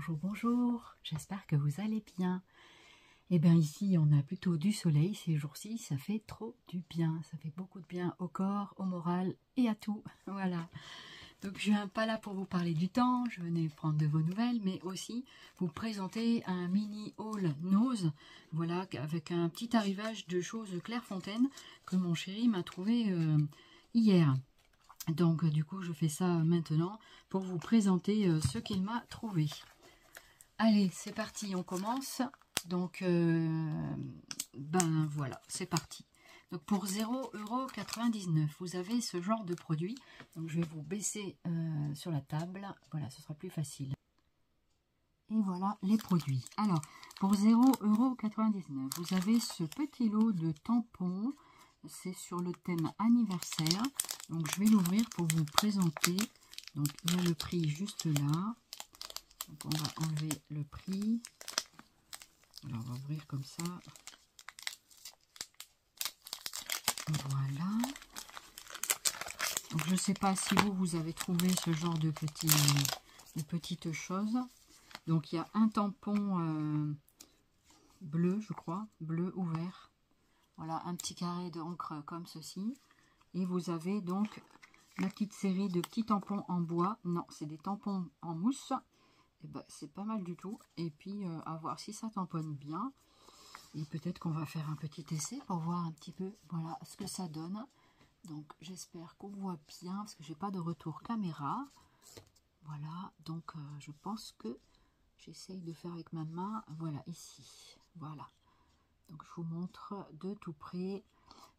bonjour, bonjour, j'espère que vous allez bien. Et bien ici on a plutôt du soleil ces jours-ci, ça fait trop du bien, ça fait beaucoup de bien au corps, au moral et à tout, voilà. Donc je viens pas là pour vous parler du temps, je venais prendre de vos nouvelles, mais aussi vous présenter un mini haul Nose, voilà, avec un petit arrivage de choses Clairefontaine que mon chéri m'a trouvé hier. Donc du coup je fais ça maintenant pour vous présenter ce qu'il m'a trouvé. Allez, c'est parti, on commence. Donc ben voilà, c'est parti. Donc pour 0,99 €, vous avez ce genre de produit. Donc je vais vous baisser sur la table, voilà, ce sera plus facile. Et voilà les produits. Alors pour 0,99 €, vous avez ce petit lot de tampons. C'est sur le thème anniversaire. Donc je vais l'ouvrir pour vous présenter. Donc il y a le prix juste là. Donc on va enlever le prix. Alors on va ouvrir comme ça. Voilà. Donc je ne sais pas si vous avez trouvé ce genre de petites choses. Donc il y a un tampon bleu, je crois, bleu ouvert. Voilà, un petit carré d'encre comme ceci. Et vous avez donc la petite série de petits tampons en bois. Non, c'est des tampons en mousse. Et ben, c'est pas mal du tout. Et puis, à voir si ça tamponne bien. Et peut-être qu'on va faire un petit essai pour voir un petit peu, voilà, ce que ça donne. Donc, j'espère qu'on voit bien, parce que j'ai pas de retour caméra. Voilà, donc je pense que j'essaye de faire avec ma main. Voilà, ici. Voilà. Donc je vous montre de tout près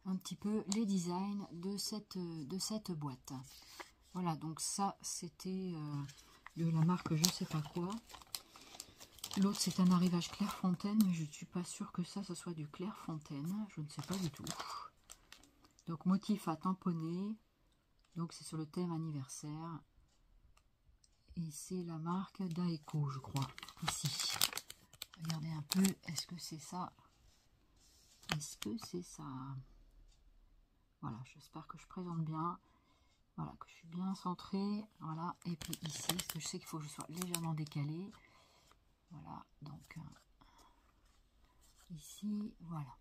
un petit peu les designs de cette boîte. Voilà, donc ça c'était de la marque je sais pas quoi. L'autre c'est un arrivage Clairefontaine, mais je ne suis pas sûre que ça soit du Clairefontaine, je ne sais pas du tout. Donc motif à tamponner, donc c'est sur le thème anniversaire. Et c'est la marque Daeco, je crois, ici. Regardez un peu, est-ce que c'est ça? Est-ce que c'est ça? Voilà, j'espère que je présente bien. Voilà, que je suis bien centrée. Voilà, et puis ici, parce que je sais qu'il faut que je sois légèrement décalée. Voilà, donc ici, voilà.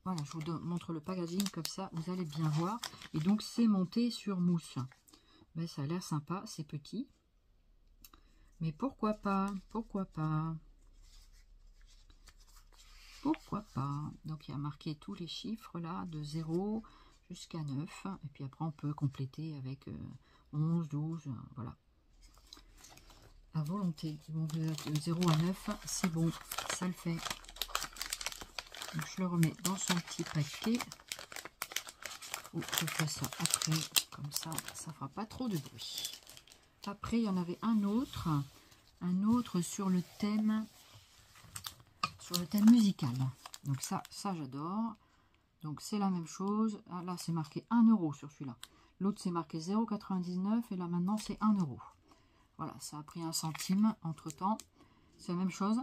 Voilà, je vous montre le packaging comme ça, vous allez bien voir. Et donc, c'est monté sur mousse. Ben, ça a l'air sympa, c'est petit. Mais pourquoi pas? Pourquoi pas? Pourquoi pas? Donc il y a marqué tous les chiffres là, de 0 jusqu'à 9. Et puis après on peut compléter avec 11, 12, voilà. À volonté. Donc de 0 à 9, c'est bon, ça le fait. Donc je le remets dans son petit paquet. Ou je fais ça après, comme ça, ça fera pas trop de bruit. Après il y en avait un autre sur le thème musical. Donc ça j'adore. Donc c'est la même chose. Ah, là c'est marqué 1 € sur celui-là. L'autre c'est marqué 0,99 et là maintenant c'est 1 €. Voilà, ça a pris 1 centime entre temps. C'est la même chose.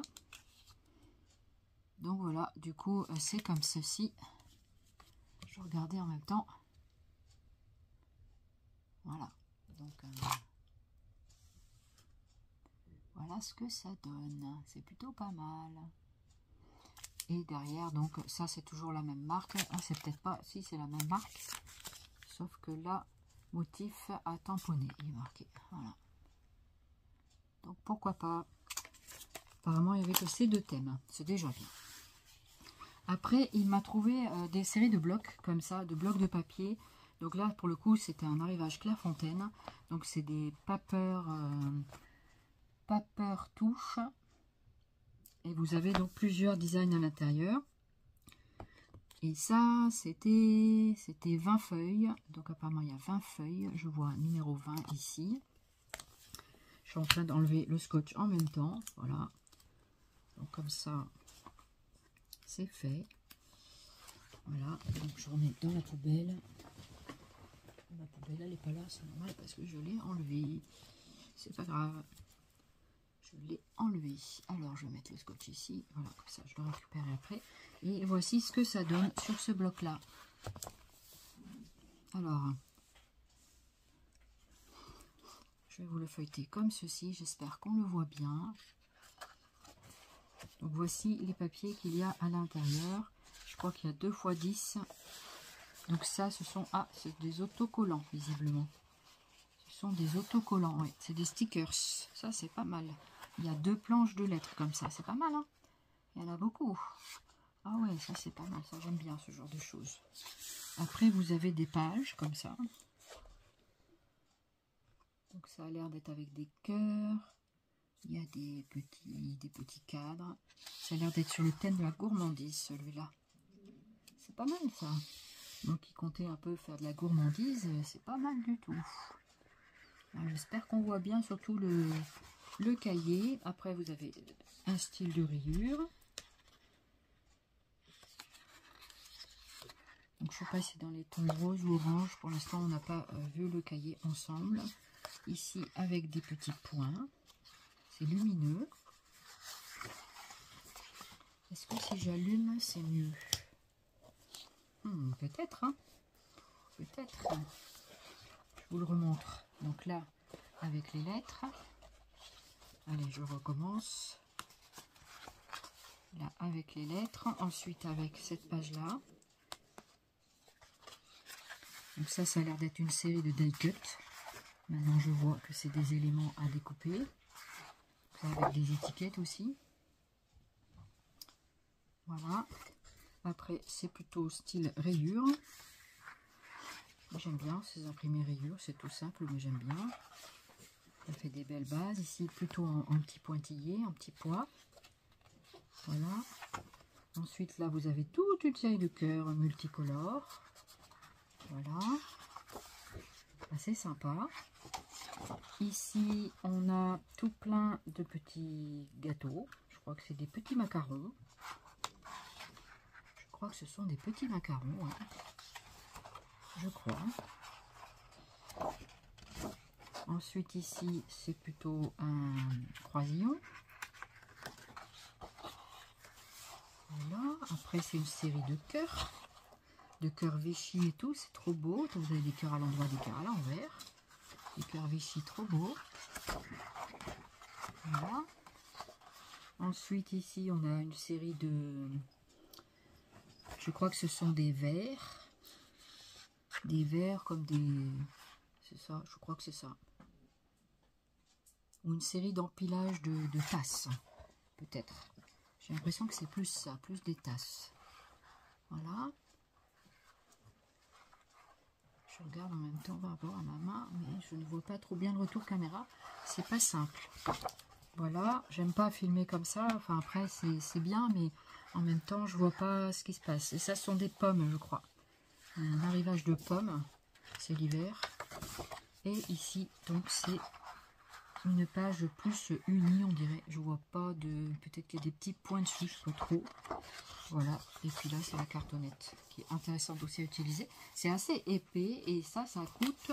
Donc voilà, du coup c'est comme ceci. Je regardais en même temps. Voilà. Donc voilà ce que ça donne. C'est plutôt pas mal. Et derrière, donc ça c'est toujours la même marque. Ah, c'est peut-être pas, si c'est la même marque. Sauf que là, motif à tamponner, il est marqué. Voilà. Donc pourquoi pas. Apparemment il n'y avait que ces deux thèmes. C'est déjà bien. Après il m'a trouvé des séries de blocs comme ça, de blocs de papier. Donc là pour le coup c'était un arrivage Clairefontaine. Donc c'est des paper touches. Et vous avez donc plusieurs designs à l'intérieur. Et ça, c'était 20 feuilles. Donc apparemment, il y a 20 feuilles. Je vois numéro 20 ici. Je suis en train d'enlever le scotch en même temps. Voilà. Donc comme ça, c'est fait. Voilà. Donc je remets dans la poubelle. Ma poubelle, elle n'est pas là. C'est normal parce que je l'ai enlevée. C'est pas grave. Je l'ai enlevé. Alors, je vais mettre le scotch ici. Voilà, comme ça, je le récupérerai après. Et voici ce que ça donne sur ce bloc-là. Alors, Je vais vous le feuilleter comme ceci. J'espère qu'on le voit bien. Donc voici les papiers qu'il y a à l'intérieur. Je crois qu'il y a 2 x 10. Donc ça, ce sont c'est des autocollants, visiblement. Ce sont des autocollants, oui. C'est des stickers. Ça, c'est pas mal. Il y a 2 planches de lettres comme ça. C'est pas mal, hein? Il y en a beaucoup. Ah ouais, ça, c'est pas mal. Ça, j'aime bien ce genre de choses. Après, vous avez des pages comme ça. Donc ça a l'air d'être avec des cœurs. Il y a des petits cadres. Ça a l'air d'être sur le thème de la gourmandise, celui-là. C'est pas mal, ça. Donc, il comptait un peu faire de la gourmandise. C'est pas mal du tout. J'espère qu'on voit bien, surtout le cahier. Après, vous avez un style de rayure. Donc, je ne sais pas si dans les tons rose ou orange. Pour l'instant, on n'a pas vu le cahier ensemble. Ici, avec des petits points. C'est lumineux. Est-ce que si j'allume, c'est mieux? Peut-être, hein? Peut-être. Je vous le remontre. Donc là, avec les lettres. Allez, je recommence. Là, avec les lettres. Ensuite, avec cette page-là. Donc ça a l'air d'être une série de die cut. Maintenant, je vois que c'est des éléments à découper. Avec des étiquettes aussi. Voilà. Après, c'est plutôt style rayure. J'aime bien ces imprimés rayures. C'est tout simple, mais j'aime bien. Ça fait des belles bases. Ici, plutôt en petit pointillé, en petit pois. Voilà. Ensuite, là, vous avez toute une série de cœurs multicolores. Voilà. Assez sympa. Ici, on a tout plein de petits gâteaux. Je crois que c'est des petits macarons. Je crois que ce sont des petits macarons. Hein. Je crois. Ensuite, ici, c'est plutôt un croisillon. Voilà. Après, c'est une série de cœurs. De cœurs Vichy et tout. C'est trop beau. Donc, vous avez des cœurs à l'endroit, des cœurs à l'envers. Des cœurs Vichy, trop beau. Voilà. Ensuite, ici, on a une série de... Je crois que ce sont des verres. Des verres comme des... C'est ça, je crois que c'est ça. Ou une série d'empilage de tasses. Peut-être. J'ai l'impression que c'est plus ça, plus des tasses. Voilà. Je regarde en même temps par rapport à ma main, mais je ne vois pas trop bien le retour caméra. C'est pas simple. Voilà, j'aime pas filmer comme ça. Enfin, après, c'est bien, mais en même temps, je vois pas ce qui se passe. Et ça, ce sont des pommes, je crois. Un arrivage de pommes. C'est l'hiver. Et ici, donc, c'est une page plus unie, on dirait. Je vois pas de... Peut-être qu'il y a des petits points dessus, je sais pas trop. Voilà. Et puis là, c'est la cartonnette qui est intéressante aussi à utiliser. C'est assez épais et ça coûte...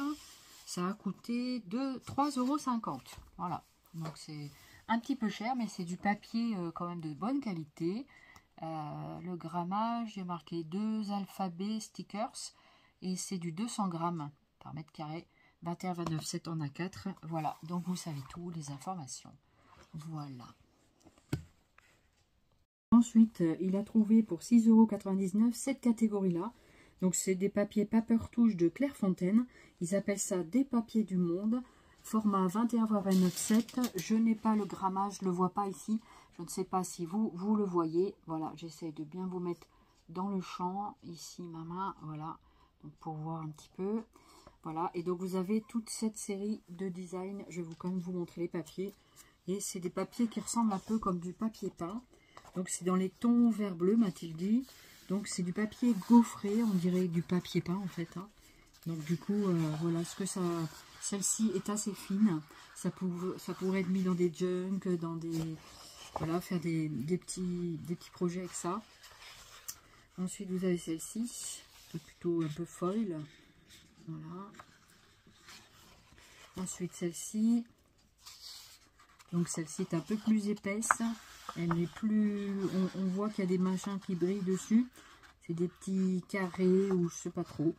Ça a coûté 3,50 €. Voilà. Donc, c'est un petit peu cher, mais c'est du papier quand même de bonne qualité. Le grammage, j'ai marqué 2 alphabets stickers et c'est du 200 grammes par mètre carré. 21,29 €, 7 en A4. Voilà, donc vous savez tout, les informations. Voilà. Ensuite, il a trouvé pour 6,99 € cette catégorie-là. Donc, c'est des papiers paper touche de Clairefontaine. Ils appellent ça des papiers du monde. Format 21,29,7. Je n'ai pas le grammage, je ne le vois pas ici. Je ne sais pas si vous le voyez. Voilà, j'essaie de bien vous mettre dans le champ. Ici, ma main, voilà. Donc, pour voir un petit peu. Voilà, et donc vous avez toute cette série de designs. Je vais quand même vous montrer les papiers. Et c'est des papiers qui ressemblent un peu comme du papier peint. Donc c'est dans les tons vert bleu, m'a-t-il dit. Donc c'est du papier gaufré, on dirait du papier peint en fait. Hein. Donc du coup, voilà, ce que ça... Celle-ci est assez fine. Ça pourrait être mis dans des junks, dans des... Voilà, faire des petits projets avec ça. Ensuite, vous avez celle-ci, qui est plutôt un peu foil. Voilà. Ensuite, celle-ci. Donc, celle-ci est un peu plus épaisse. Elle n'est plus... On voit qu'il y a des machins qui brillent dessus. C'est des petits carrés ou je sais pas trop.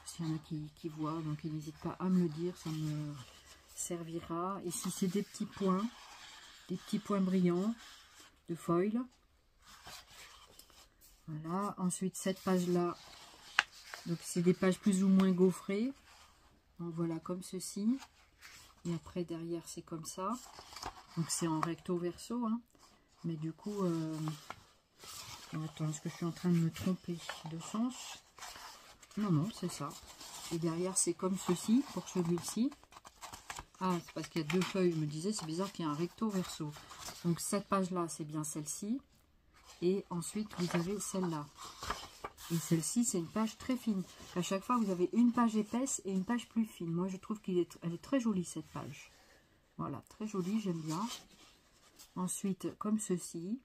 S'il y en a qui voient, donc ils n'hésitent pas à me le dire. servira. Ici, c'est des petits points brillants de foil. Voilà. Ensuite, cette page-là, donc c'est des pages plus ou moins gaufrées. Donc voilà, comme ceci. Et après, derrière, c'est comme ça. Donc c'est en recto verso, hein. Mais du coup, attends, est-ce que je suis en train de me tromper de sens? Non, non, c'est ça. Et derrière, c'est comme ceci pour celui-ci. Ah, c'est parce qu'il y a deux feuilles. Je me disais, c'est bizarre qu'il y a un recto verso. Donc cette page-là, c'est bien celle-ci. Et ensuite, vous avez celle-là. Et celle-ci, c'est une page très fine. À chaque fois, vous avez une page épaisse et une page plus fine. Moi, je trouve qu'elle est très jolie, cette page. Voilà, très jolie, j'aime bien. Ensuite, comme ceci.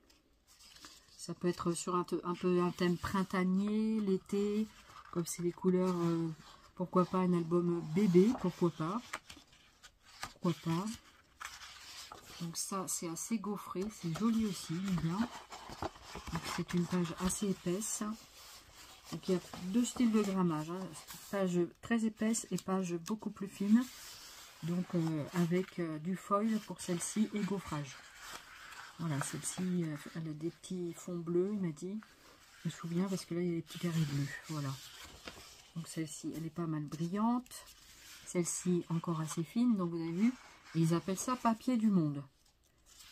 Ça peut être sur un peu un thème printanier, l'été. Comme c'est les couleurs, pourquoi pas un album bébé, pourquoi pas. Pourquoi pas. Donc ça, c'est assez gaufré, c'est joli aussi, bien. C'est une page assez épaisse. Donc il y a deux styles de grammage, hein. Page très épaisse et page beaucoup plus fine. Donc avec du foil pour celle-ci et gaufrage. Voilà, celle-ci, elle a des petits fonds bleus, il m'a dit. Je me souviens parce que là, il y a des petits carrés bleus. Voilà. Donc celle-ci, elle est pas mal brillante. Celle-ci, encore assez fine. Donc vous avez vu, et ils appellent ça papier du monde.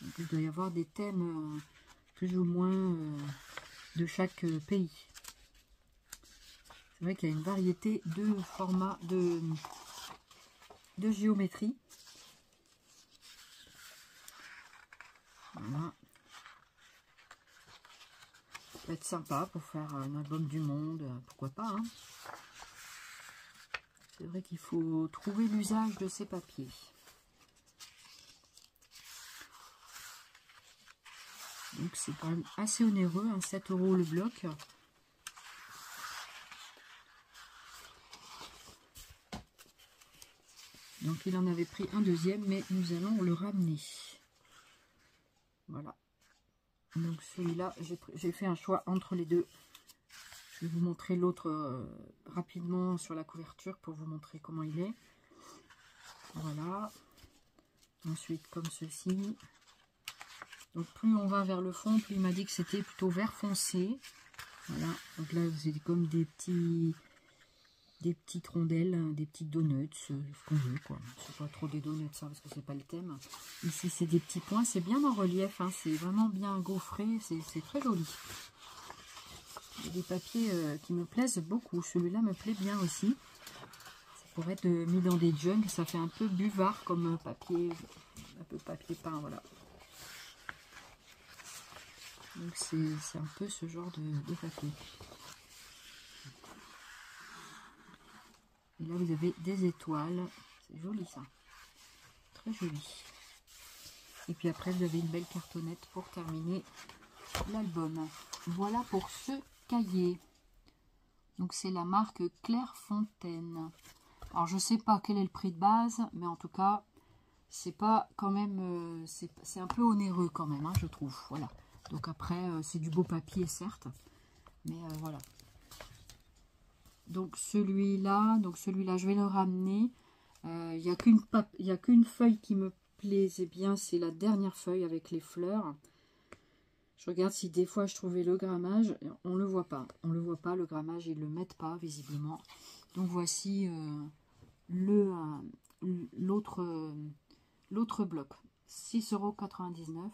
Donc, il doit y avoir des thèmes plus ou moins de chaque pays. C'est vrai qu'il y a une variété de formats, de géométrie. Voilà. Ça peut être sympa pour faire un album du monde, pourquoi pas, hein. C'est vrai qu'il faut trouver l'usage de ces papiers. Donc c'est quand même assez onéreux, hein, 7 € le bloc. Donc il en avait pris un deuxième, mais nous allons le ramener. Voilà. Donc celui-là, j'ai fait un choix entre les deux. Je vais vous montrer l'autre rapidement sur la couverture pour vous montrer comment il est. Voilà. Ensuite, comme ceci. Donc plus on va vers le fond, plus il m'a dit que c'était plutôt vert foncé. Voilà. Donc là, c'est comme des petites rondelles, des petites donuts, ce qu'on veut, quoi. C'est pas trop des donuts, ça, parce que c'est pas le thème. Ici, c'est des petits points. C'est bien en relief, hein. C'est vraiment bien gaufré. C'est très joli. Il y a des papiers qui me plaisent beaucoup. Celui-là me plaît bien aussi. Ça pourrait être mis dans des jugs. Ça fait un peu buvard comme papier, un peu papier peint, voilà. Donc c'est un peu ce genre de papier. Et là vous avez des étoiles. C'est joli ça. Très joli. Et puis après vous avez une belle cartonnette pour terminer l'album. Voilà pour ce cahier. Donc c'est la marque Clairefontaine. Alors je sais pas quel est le prix de base, mais en tout cas c'est pas quand même, c'est un peu onéreux quand même, hein, je trouve. Voilà. Donc après c'est du beau papier certes, mais voilà. Donc celui-là, je vais le ramener. Il n'y a qu'une feuille qui me plaisait bien, c'est la dernière feuille avec les fleurs. Je regarde si des fois je trouvais le grammage. On le voit pas. On le voit pas, le grammage, ils le mettent pas visiblement. Donc voici l'autre bloc. 6,99 €.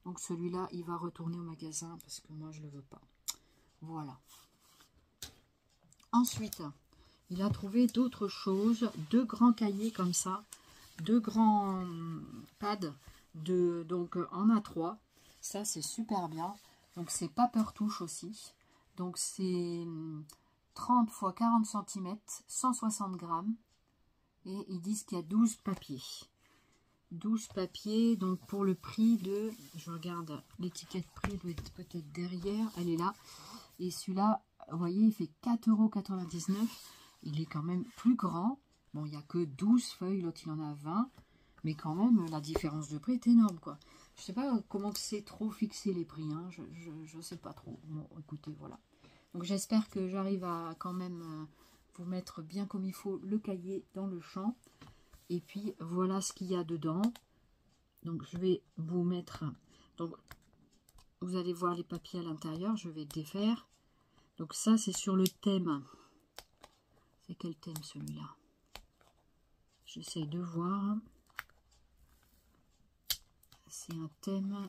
Donc celui-là, il va retourner au magasin parce que moi, je le veux pas. Voilà. Ensuite, il a trouvé d'autres choses. 2 grands cahiers comme ça. 2 grands pads donc en A3. Ça, c'est super bien. Donc, c'est paper touche aussi. Donc, c'est 30 x 40 cm, 160 grammes. Et ils disent qu'il y a 12 papiers. 12 papiers, donc pour le prix de... Je regarde l'étiquette prix, doit être peut-être derrière. Elle est là. Et celui-là, vous voyez, il fait 4,99 €. Il est quand même plus grand. Bon, il n'y a que 12 feuilles. L'autre, il en a 20. Mais quand même, la différence de prix est énorme, quoi. Je sais pas comment c'est trop fixé les prix, hein. Je sais pas trop. Bon, écoutez, voilà. Donc j'espère que j'arrive à quand même vous mettre bien comme il faut le cahier dans le champ. Et puis voilà ce qu'il y a dedans. Donc je vais vous mettre, donc vous allez voir les papiers à l'intérieur, je vais défaire. Donc ça c'est sur le thème. C'est quel thème celui-là? J'essaie de voir. C'est un thème.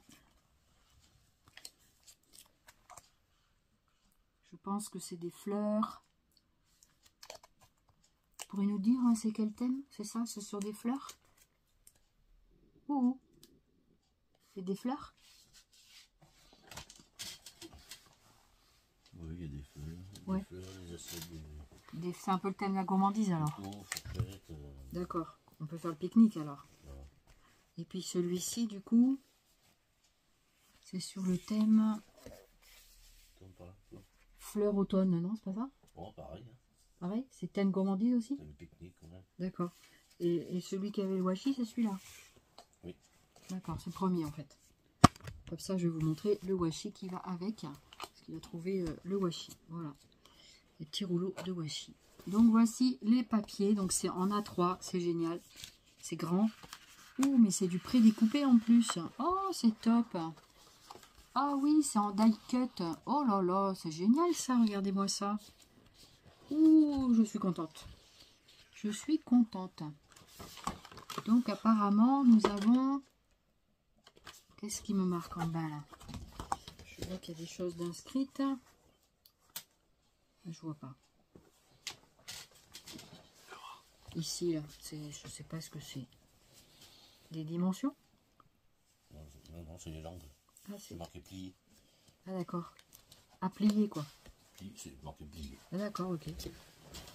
Je pense que c'est des fleurs. Vous pourriez nous dire hein, c'est quel thème? C'est ça? C'est sur des fleurs? Oh, c'est des fleurs? Oui, il y a des fleurs. Ouais. Des fleurs, des assiettes, C'est un peu le thème de la gourmandise alors. fourchettes. D'accord. On peut faire le pique-nique alors. Voilà. Et puis celui-ci du coup, c'est sur le thème fleurs automne, non? C'est pas ça? Bon, pareil. Hein. Pareil? C'est thème gourmandise aussi? Thème pique-nique, ouais. D'accord. Et celui qui avait le washi, c'est celui-là? Oui. D'accord, c'est le premier en fait. Comme ça, je vais vous montrer le washi qui va avec. Parce qu'il a trouvé le washi. Voilà. Les petits rouleaux de washi. Donc voici les papiers. Donc c'est en A3. C'est génial. C'est grand. Ouh, mais c'est du pré-découpé en plus. Oh, c'est top. Ah oui, c'est en die cut. Oh là là, c'est génial ça. Regardez-moi ça. Ouh, je suis contente. Je suis contente. Donc apparemment, nous avons... Qu'est-ce qui me marque en bas là? Je vois qu'il y a des choses d'inscrites. Je vois pas. Ici, là, je sais pas ce que c'est. Des dimensions? Non, c'est les langues. Ah, c'est marqué plié. Ah d'accord. À plier quoi. C'est marqué plié. Ah d'accord, ok.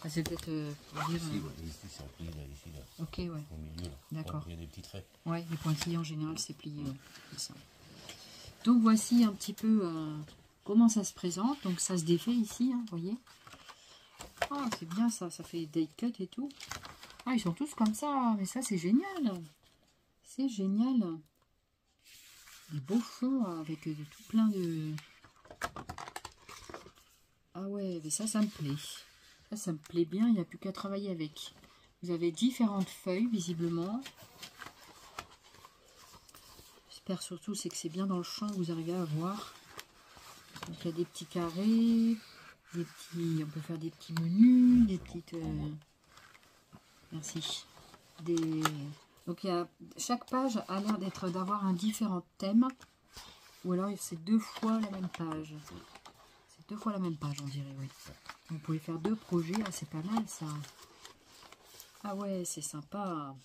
Ah, c'est peut-être pour dire... Ici, ouais, ici c'est plié, là, ici, là. Ok, ouais. Au milieu, là. D'accord. Il y a des petits traits. Ouais, les pointillés en général, c'est plié. Ouais. C'est ça. Donc voici un petit peu comment ça se présente. Donc ça se défait ici, hein, vous voyez. Ah, c'est bien ça, ça fait die cut et tout. Ah, ils sont tous comme ça, mais ça c'est génial. C'est génial. Des beaux fonds avec tout plein de... Ah ouais, mais ça me plaît. Ça me plaît bien, il n'y a plus qu'à travailler avec. Vous avez différentes feuilles, visiblement. J'espère surtout c'est que c'est bien dans le champ que vous arrivez à voir. Donc il y a des petits carrés, des petits, on peut faire des petits menus, des petites... merci. Donc il y a, chaque page a l'air d'avoir un différent thème. Ou alors c'est 2 fois la même page. C'est 2 fois la même page, on dirait, oui. Vous pouvez faire 2 projets, ah, c'est pas mal ça. Ah ouais, c'est sympa.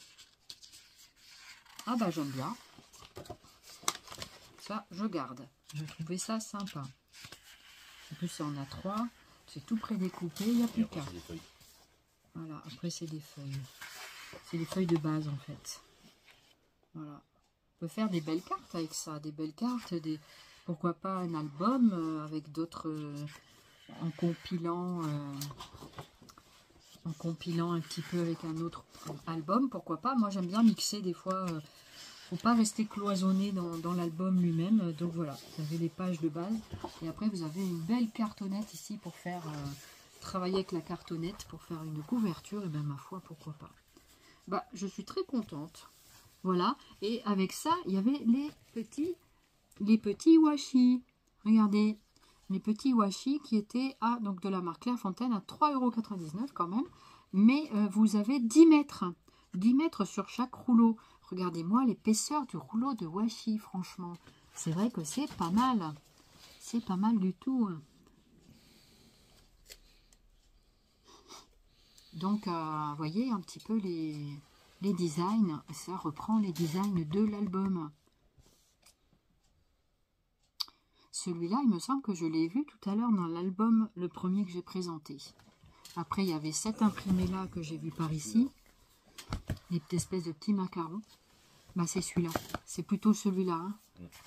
Ah bah j'aime bien. Ça, je garde. Je trouvais ça sympa. En plus, c'est en A3. C'est tout prédécoupé, il n'y a plus qu'à. Voilà, après c'est des feuilles. C'est les feuilles de base en fait. Voilà. On peut faire des belles cartes avec ça. Des belles cartes, pourquoi pas un album avec d'autres... en compilant un petit peu avec un autre album, pourquoi pas. Moi j'aime bien mixer des fois, faut pas rester cloisonné dans l'album lui-même. Donc voilà, vous avez les pages de base et après vous avez une belle cartonnette ici pour faire travailler avec la cartonnette pour faire une couverture. Et bien ma foi, pourquoi pas. Bah je suis très contente. Voilà, et avec ça il y avait les petits washi. Regardez, les petits washi qui étaient donc de la marque Clairefontaine à 3,99 € quand même. Mais vous avez 10 mètres. 10 mètres sur chaque rouleau. Regardez-moi l'épaisseur du rouleau de washi, franchement. C'est vrai que c'est pas mal. C'est pas mal du tout. Donc, vous voyez un petit peu les designs. Ça reprend les designs de l'album. Celui-là, il me semble que je l'ai vu tout à l'heure dans l'album, le premier que j'ai présenté. Après, il y avait cet imprimé-là que j'ai vu par ici. Des espèces de petits macarons. Bah, c'est celui-là. C'est plutôt celui-là. Hein.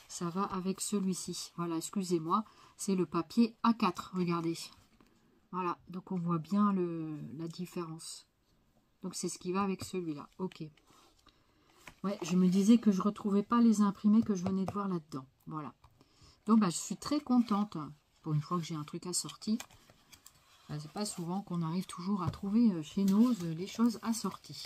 Ça va avec celui-ci. Voilà, excusez-moi. C'est le papier A4. Regardez. Voilà, donc on voit bien la différence. Donc c'est ce qui va avec celui-là. Ok. Ouais, je me disais que je ne retrouvais pas les imprimés que je venais de voir là-dedans. Voilà. Donc bah, je suis très contente. Pour une fois que j'ai un truc assorti. Bah, c'est pas souvent qu'on arrive toujours à trouver chez Nose les choses assorties.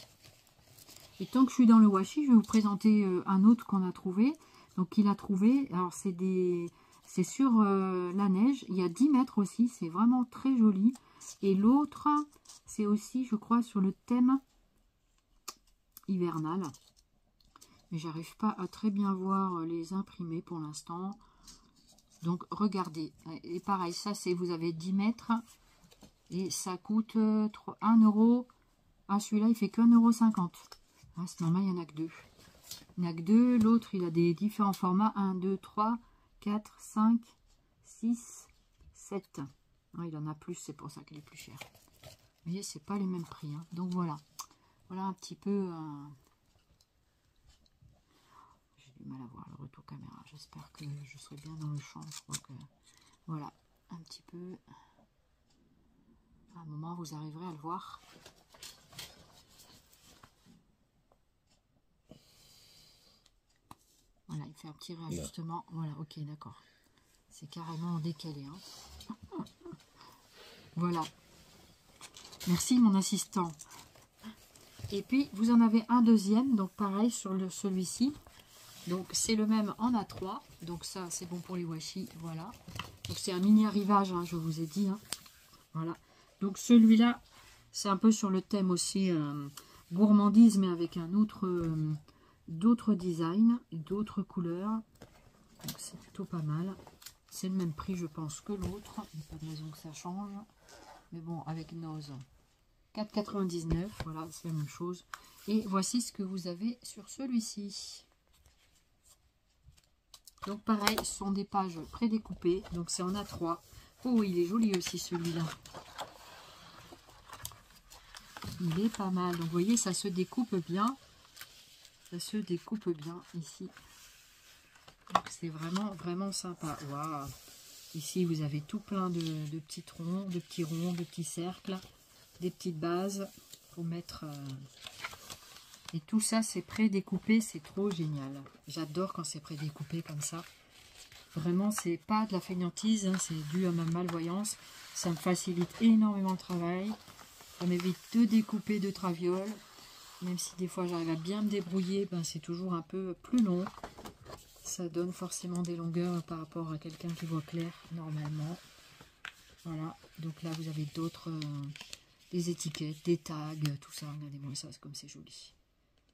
Et tant que je suis dans le washi, je vais vous présenter un autre qu'on a trouvé. Donc il a trouvé, alors c'est sur la neige, il y a 10 mètres aussi, c'est vraiment très joli. Et l'autre, c'est aussi, je crois, sur le thème hivernal. Mais j'arrive pas à très bien voir les imprimés pour l'instant. Donc regardez, et pareil, ça c'est, vous avez 10 mètres et ça coûte 1 euro. Ah, celui-là il fait qu'1,50 €. Ah, c'est normal, il n'y en a que deux. Il n'y en a que deux. L'autre il a des différents formats, 1, 2, 3, 4, 5, 6, 7. Ah, il en a plus, c'est pour ça qu'il est plus cher. Vous voyez, c'est pas les mêmes prix, hein. Donc voilà, voilà un petit peu. J'ai du mal à voir le retour caméra. J'espère que je serai bien dans le champ. Je crois que voilà, un petit peu. À un moment, vous arriverez à le voir. Voilà, il fait un petit réajustement. Voilà, ok, d'accord. C'est carrément décalé, hein. Voilà. Merci mon assistant. Et puis vous en avez un deuxième, donc pareil sur celui-ci. Donc c'est le même en A3. Donc ça c'est bon pour les washi. Voilà. Donc c'est un mini arrivage, hein, je vous ai dit, hein. Voilà. Donc celui-là, c'est un peu sur le thème aussi gourmandise, mais avec un autre d'autres designs et d'autres couleurs. Donc c'est plutôt pas mal. C'est le même prix, je pense, que l'autre. Il n'y a pas de raison que ça change. Mais bon, avec nos 4,99, voilà, c'est la même chose. Et voici ce que vous avez sur celui-ci. Donc pareil, ce sont des pages prédécoupées. Donc c'est en A3. Oh, il est joli aussi celui-là. Il est pas mal. Donc vous voyez, ça se découpe bien. Ça se découpe bien ici. Donc c'est vraiment, vraiment sympa. Waouh! Ici, vous avez tout plein de petits ronds, de petits cercles, des petites bases pour mettre. Et tout ça, c'est pré-découpé, c'est trop génial. J'adore quand c'est pré-découpé comme ça. Vraiment, c'est pas de la fainéantise, hein, c'est dû à ma malvoyance. Ça me facilite énormément le travail. Ça m'évite de découper de traviole. Même si des fois j'arrive à bien me débrouiller, ben, c'est toujours un peu plus long. Ça donne forcément des longueurs par rapport à quelqu'un qui voit clair normalement. Voilà, donc là vous avez d'autres, des étiquettes, des tags, tout ça. Regardez-moi ça, comme c'est joli.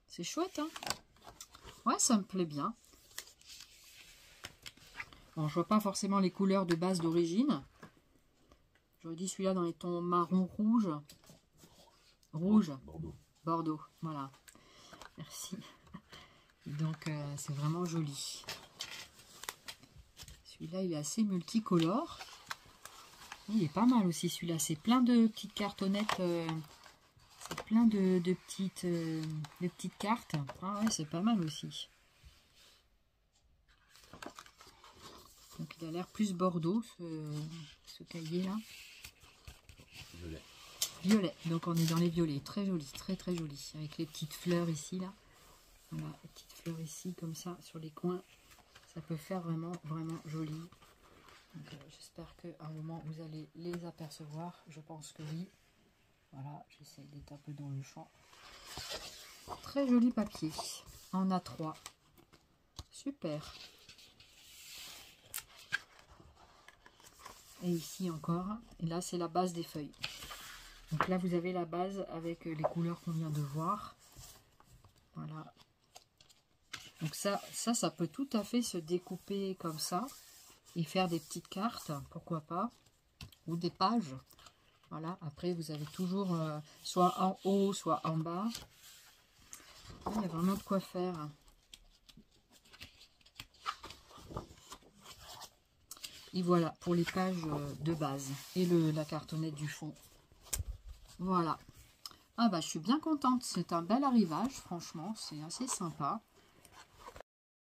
C'est chouette, hein? Ouais, ça me plaît bien. Bon, je vois pas forcément les couleurs de base d'origine. J'aurais dit celui-là dans les tons marron rouge. Rouge. Bordeaux. Bordeaux, voilà. Merci. Donc c'est vraiment joli. Celui-là il est assez multicolore. Il est pas mal aussi celui-là. C'est plein de petites cartonnettes. C'est plein de petites cartes. Ah ouais, c'est pas mal aussi. Donc il a l'air plus bordeaux ce cahier là. Violet. Violet. Donc on est dans les violets. Très joli, très très joli. Avec les petites fleurs ici là. Voilà, les petites fleurs ici, comme ça, sur les coins. Ça peut faire vraiment, vraiment joli. J'espère qu'à un moment, vous allez les apercevoir. Je pense que oui. Voilà, j'essaie d'être un peu dans le champ. Très joli papier. En A3. Super. Et ici encore. Et là, c'est la base des feuilles. Donc là, vous avez la base avec les couleurs qu'on vient de voir. Voilà. Donc ça peut tout à fait se découper comme ça et faire des petites cartes, pourquoi pas, ou des pages. Voilà, après vous avez toujours soit en haut, soit en bas. Il y a vraiment de quoi faire. Et voilà, pour les pages de base et la cartonnette du fond. Voilà. Ah bah je suis bien contente, c'est un bel arrivage, franchement, c'est assez sympa.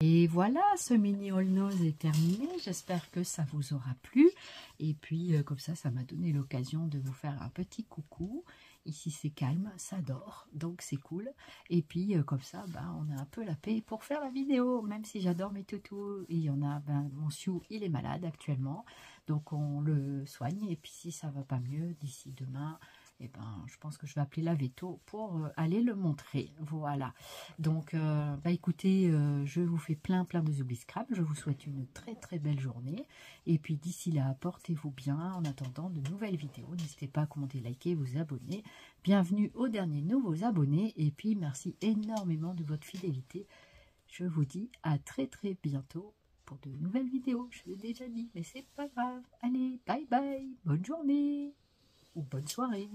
Et voilà, ce mini haul nose est terminé. J'espère que ça vous aura plu. Et puis, comme ça m'a donné l'occasion de vous faire un petit coucou. Ici, c'est calme, ça dort, donc c'est cool. Et puis, comme ça, ben, on a un peu la paix pour faire la vidéo. Même si j'adore mes toutous, il y en a, ben, mon Sioux, il est malade actuellement. Donc, on le soigne. Et puis, si ça va pas mieux, d'ici demain, et ben, je pense que je vais appeler la veto pour aller le montrer. Voilà. Donc, bah, écoutez, je vous fais plein de zoublies scrap. Je vous souhaite une très belle journée. Et puis d'ici là, portez-vous bien en attendant de nouvelles vidéos. N'hésitez pas à commenter, liker, vous abonner. Bienvenue aux derniers nouveaux abonnés. Et puis, merci énormément de votre fidélité. Je vous dis à très bientôt pour de nouvelles vidéos. Je l'ai déjà dit, mais c'est pas grave. Allez, bye bye. Bonne journée ou bonne soirée.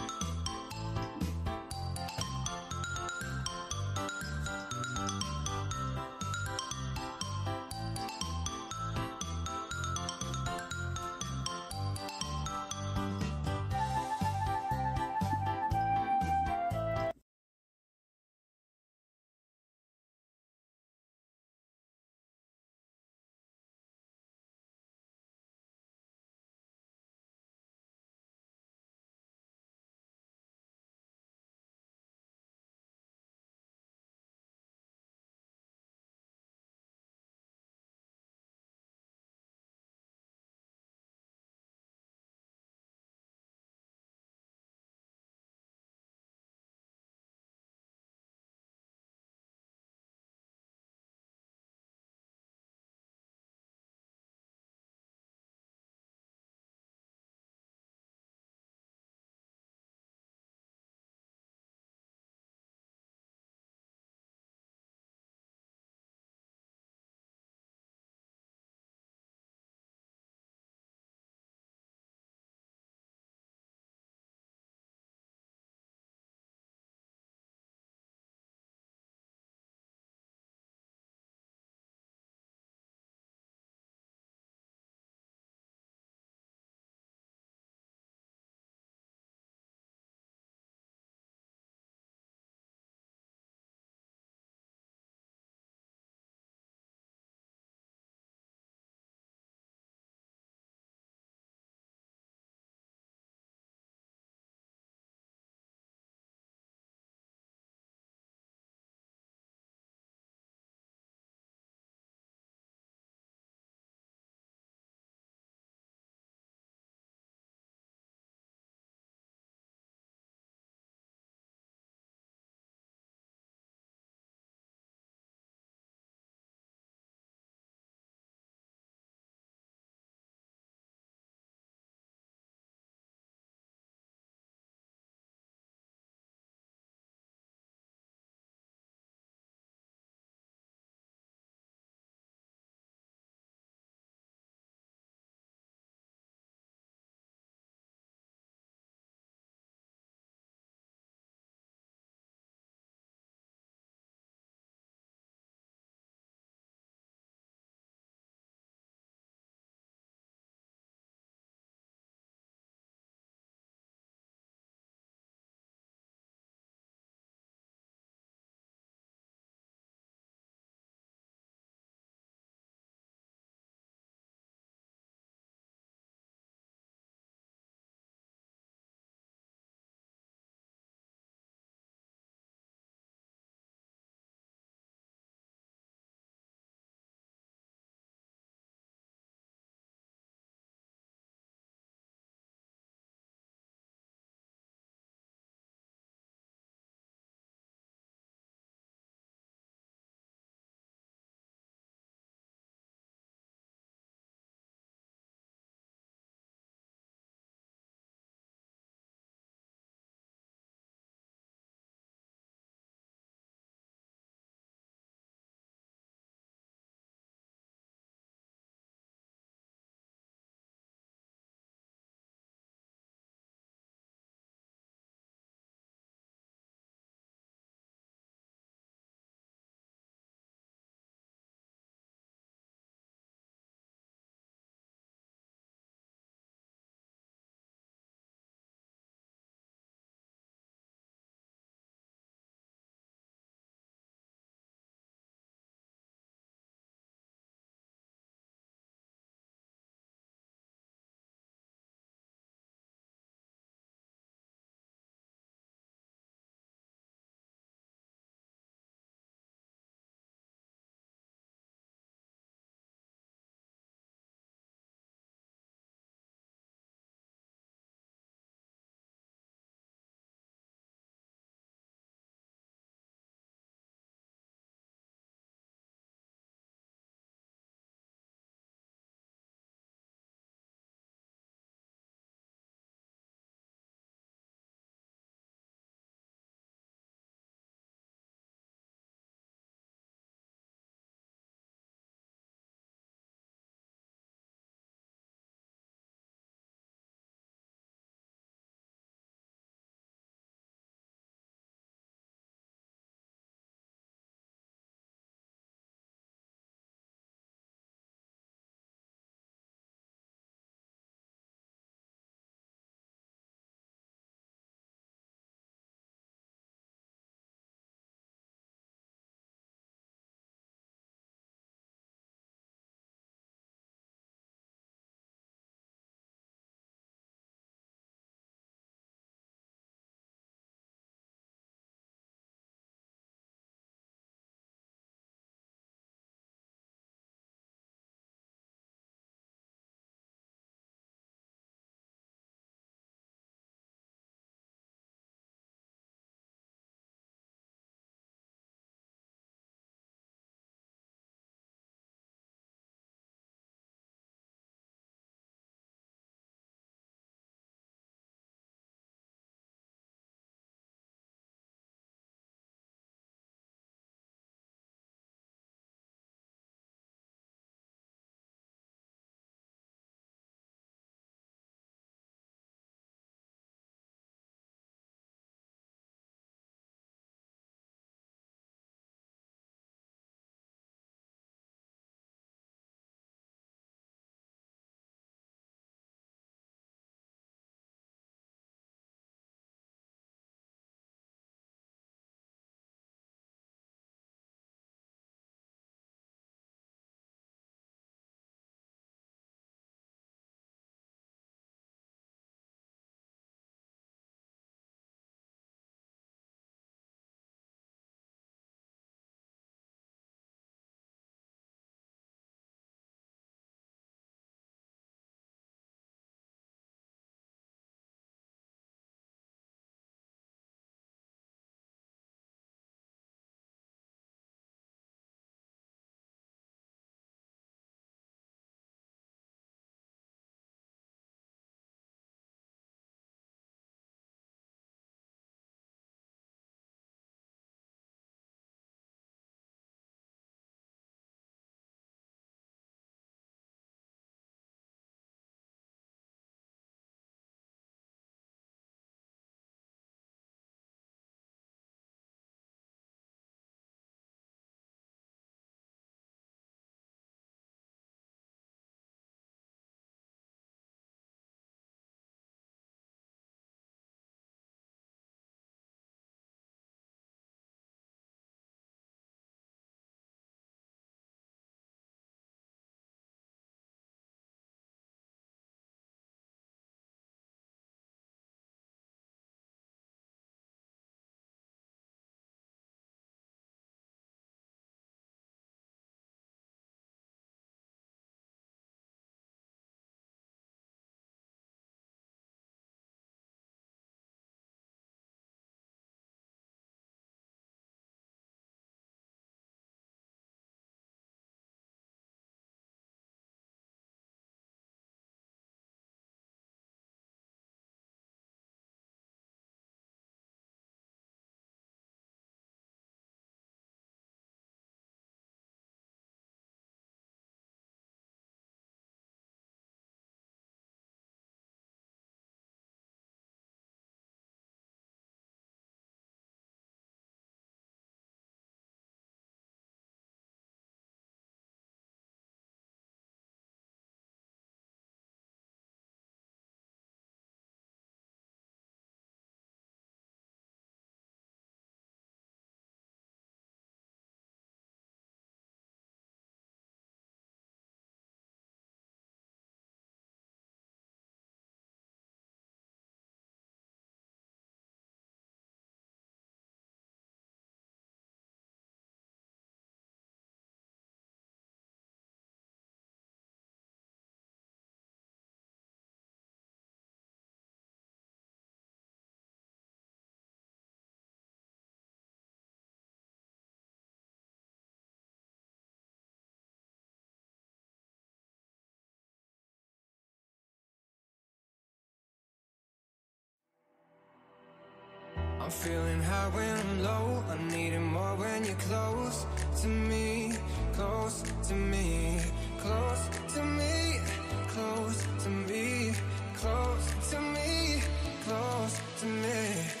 feeling high when I'm low. I need it more when you're close to me, close to me, close to me, close to me, close to me, close to me.